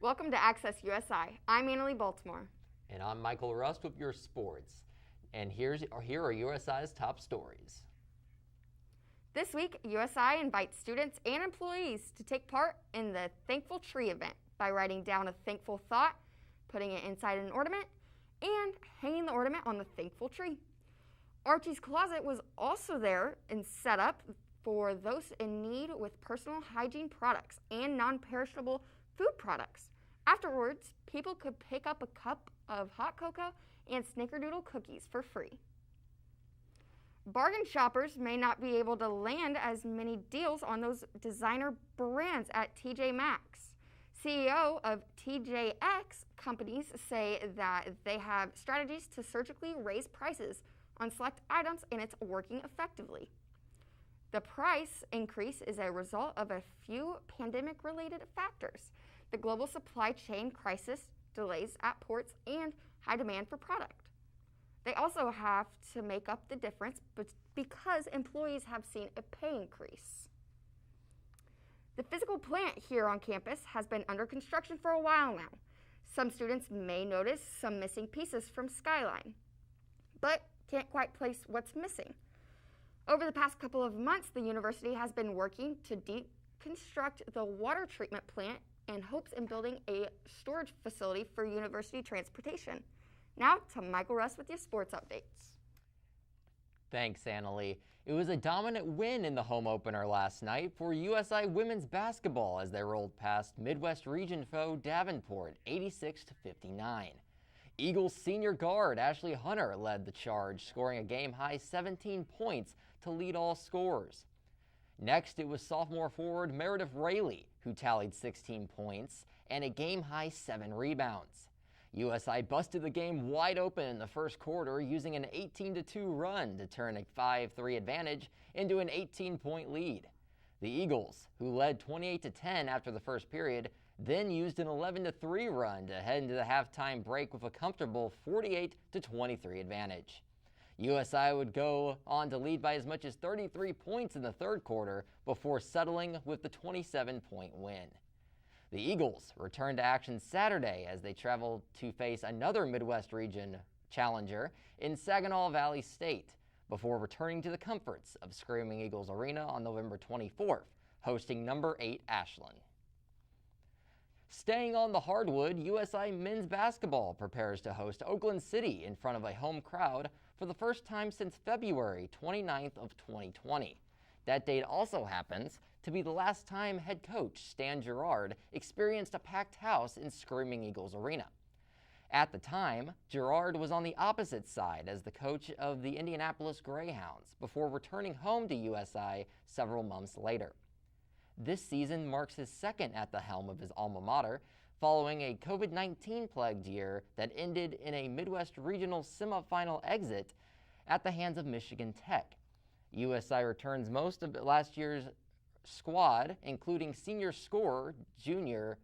Welcome to Access USI. I'm Annalie Baltimore. And I'm Michael Rust with your sports. And here are USI's top stories. This week, USI invites students and employees to take part in the Thankful Tree event by writing down a thankful thought, putting it inside an ornament, and hanging the ornament on the thankful tree. Archie's Closet was also there and set up for those in need with personal hygiene products and non-perishable food products. Afterwards, people could pick up a cup of hot cocoa and snickerdoodle cookies for free. Bargain shoppers may not be able to land as many deals on those designer brands at TJ Maxx. CEO of TJX companies say that they have strategies to surgically raise prices on select items, and it's working effectively. The price increase is a result of a few pandemic-related factors: the global supply chain crisis, delays at ports, and high demand for product. They also have to make up the difference because employees have seen a pay increase. The physical plant here on campus has been under construction for a while now. Some students may notice some missing pieces from Skyline, but can't quite place what's missing. Over the past couple of months, the university has been working to deconstruct the water treatment plant and hopes in building a storage facility for university transportation. Now to Michael Russ with your sports updates. Thanks, Annalie. It was a dominant win in the home opener last night for USI women's basketball as they rolled past Midwest region foe Davenport 86-59. Eagles senior guard Ashley Hunter led the charge, scoring a game-high 17 points to lead all scorers. Next, it was sophomore forward Meredith Rayleigh, who tallied 16 points and a game-high 7 rebounds. USI busted the game wide open in the first quarter, using an 18-2 run to turn a 5-3 advantage into an 18-point lead. The Eagles, who led 28-10 after the first period, then used an 11-3 run to head into the halftime break with a comfortable 48-23 advantage. USI would go on to lead by as much as 33 points in the third quarter before settling with the 27-point win. The Eagles returned to action Saturday as they traveled to face another Midwest region challenger in Saginaw Valley State before returning to the comforts of Screaming Eagles Arena on November 24th, hosting number 8 Ashland. Staying on the hardwood, USI men's basketball prepares to host Oakland City in front of a home crowd for the first time since February 29th of 2020. That date also happens to be the last time head coach Stan Gerard experienced a packed house in Screaming Eagles Arena. At the time, Gerard was on the opposite side as the coach of the Indianapolis Greyhounds before returning home to USI several months later. This season marks his second at the helm of his alma mater, following a COVID-19 plagued year that ended in a Midwest regional semifinal exit at the hands of Michigan Tech. USI returns most of last year's squad, including senior scorer, junior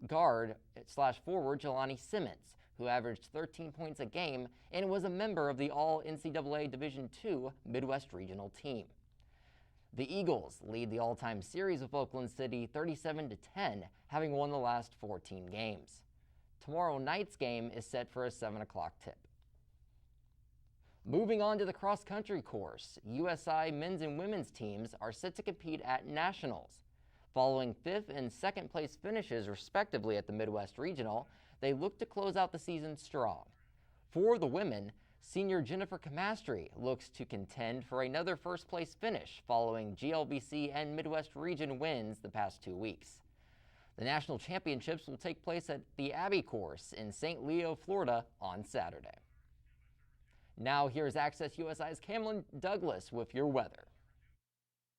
guard / forward Jelani Simmons, who averaged 13 points a game and was a member of the All-NCAA Division II Midwest Regional team. The Eagles lead the all-time series with Oakland City 37-10, having won the last 14 games. Tomorrow night's game is set for a 7 o'clock tip. Moving on to the cross-country course, USI men's and women's teams are set to compete at Nationals. Following 5th and 2nd place finishes respectively at the Midwest Regional, they look to close out the season strong. For the women, senior Jennifer Camastri looks to contend for another first-place finish following GLBC and Midwest Region wins the past 2 weeks. The national championships will take place at the Abbey Course in St. Leo, Florida on Saturday. Now here's Access USI's Cameron Douglas with your weather.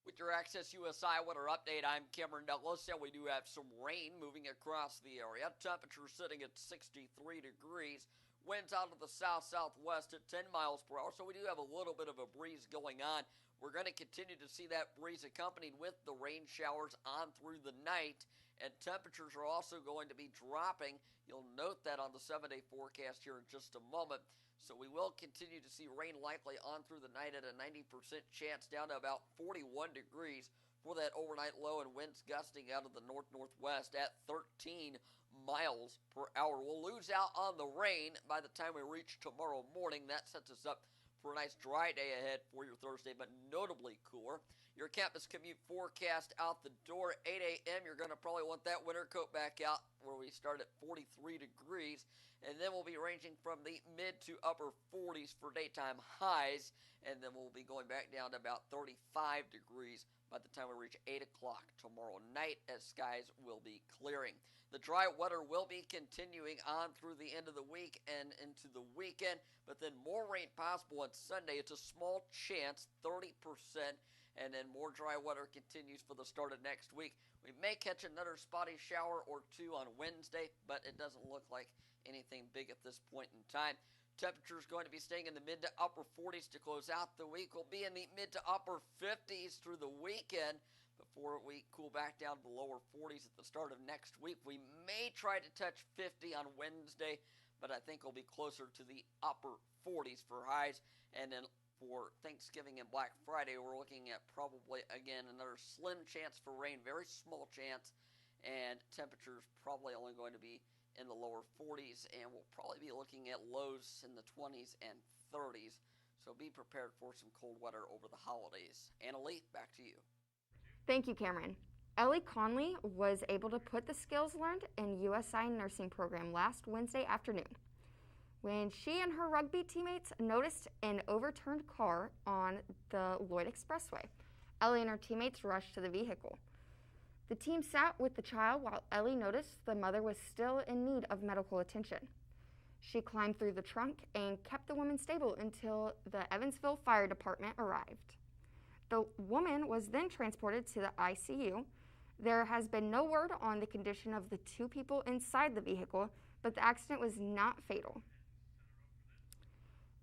With your Access USI weather update, I'm Cameron Douglas, and we do have some rain moving across the area. Temperature sitting at 63 degrees. Winds out of the south-southwest at 10 miles per hour, so we do have a little bit of a breeze going on. We're going to continue to see that breeze accompanied with the rain showers on through the night, and temperatures are also going to be dropping. You'll note that on the 7-day forecast here in just a moment. So we will continue to see rain likely on through the night at a 90% chance, down to about 41 degrees for that overnight low, and winds gusting out of the north-northwest at 13 miles per hour. We'll lose out on the rain by the time we reach tomorrow morning. That sets us up for a nice dry day ahead for your Thursday, but notably cooler. Your campus commute forecast out the door, 8 a.m. You're going to probably want that winter coat back out, where we start at 43 degrees, and then we'll be ranging from the mid to upper 40s for daytime highs, and then we'll be going back down to about 35 degrees by the time we reach 8 o'clock tomorrow night, as skies will be clearing. The dry weather will be continuing on through the end of the week and into the weekend, but then more rain possible on Sunday. It's a small chance, 30%, and then more dry weather continues for the start of next week. We may catch another spotty shower or two on Wednesday, but it doesn't look like anything big at this point in time. Temperatures going to be staying in the mid to upper 40s to close out the week. We'll be in the mid to upper 50s through the weekend before we cool back down to the lower 40s at the start of next week. We may try to touch 50 on Wednesday, but I think we'll be closer to the upper 40s for highs. And then for Thanksgiving and Black Friday, we're looking at probably, again, another slim chance for rain, very small chance, and temperatures probably only going to be in the lower 40s, and we'll probably be looking at lows in the 20s and 30s. So be prepared for some cold weather over the holidays. Annalie, back to you. Thank you, Cameron. Ellie Conley was able to put the skills learned in USI nursing program last Wednesday afternoon when she and her rugby teammates noticed an overturned car on the Lloyd Expressway. Ellie and her teammates rushed to the vehicle. The team sat with the child while Ellie noticed the mother was still in need of medical attention. She climbed through the trunk and kept the woman stable until the Evansville Fire Department arrived. The woman was then transported to the ICU. There has been no word on the condition of the two people inside the vehicle, but the accident was not fatal.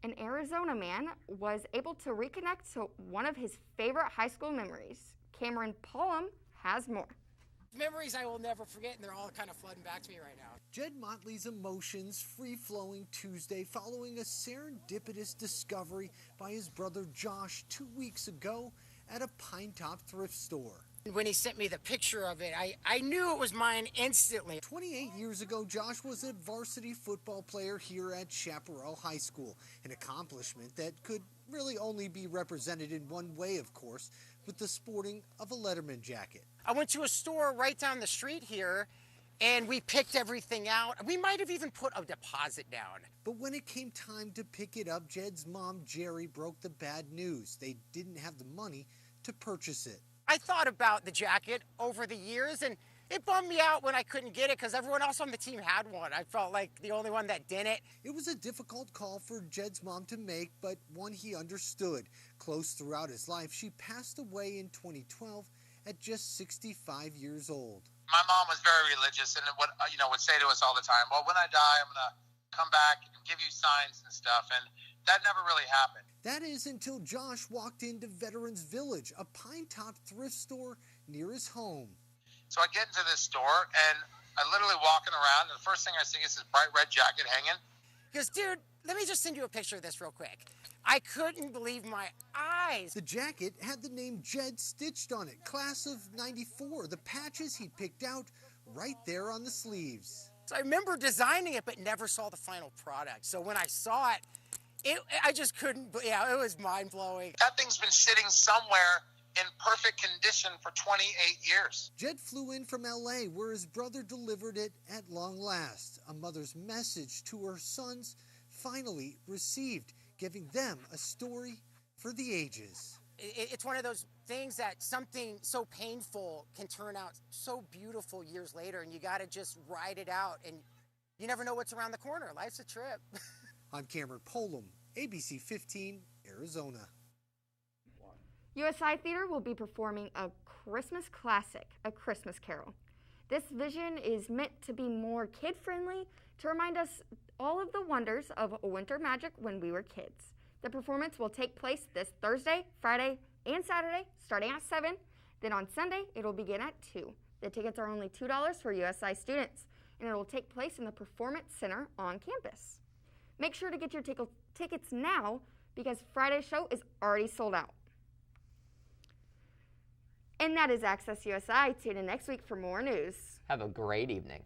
An Arizona man was able to reconnect to one of his favorite high school memories. Cameron Pullum has more. Memories I will never forget, and they're all kind of flooding back to me right now. Jed Motley's emotions free-flowing Tuesday following a serendipitous discovery by his brother Josh 2 weeks ago at a Pine Top thrift store. When he sent me the picture of it, I knew it was mine instantly. 28 years ago, Josh was a varsity football player here at Chaparral High School, an accomplishment that could really only be represented in one way, of course, with the sporting of a Letterman jacket. I went to a store right down the street here, and we picked everything out. We might have even put a deposit down. But when it came time to pick it up, Jed's mom, Jerry, broke the bad news. They didn't have the money to purchase it. I thought about the jacket over the years, and it bummed me out when I couldn't get it because everyone else on the team had one. I felt like the only one that didn't. It was a difficult call for Jed's mom to make, but one he understood. Close throughout his life, she passed away in 2012 at just 65 years old. My mom was very religious and would say to us all the time, well, when I die, I'm going to come back and give you signs and stuff. And that never really happened. That is until Josh walked into Veterans Village, a Pine Top thrift store near his home. So I get into this store and I literally walking around, and the first thing I see is this bright red jacket hanging. Because, dude, let me just send you a picture of this real quick. I couldn't believe my eyes. The jacket had the name Jed stitched on it, class of '94. The patches he picked out right there on the sleeves. So I remember designing it, but never saw the final product. So when I saw it, I just couldn't, it was mind-blowing. That thing's been sitting somewhere in perfect condition for 28 years. Jed flew in from L.A., where his brother delivered it at long last. A mother's message to her sons finally received, giving them a story for the ages. It's one of those things that something so painful can turn out so beautiful years later, and you got to just ride it out, and you never know what's around the corner. Life's a trip. I'm Cameron Pullum, ABC 15, Arizona. USI Theater will be performing a Christmas classic, A Christmas Carol. This vision is meant to be more kid-friendly, to remind us all of the wonders of winter magic when we were kids. The performance will take place this Thursday, Friday, and Saturday, starting at 7. Then on Sunday, it will begin at 2. The tickets are only $2 for USI students, and it will take place in the Performance Center on campus. Make sure to get your tickets now because Friday's show is already sold out. And that is Access USI. Tune in next week for more news. Have a great evening.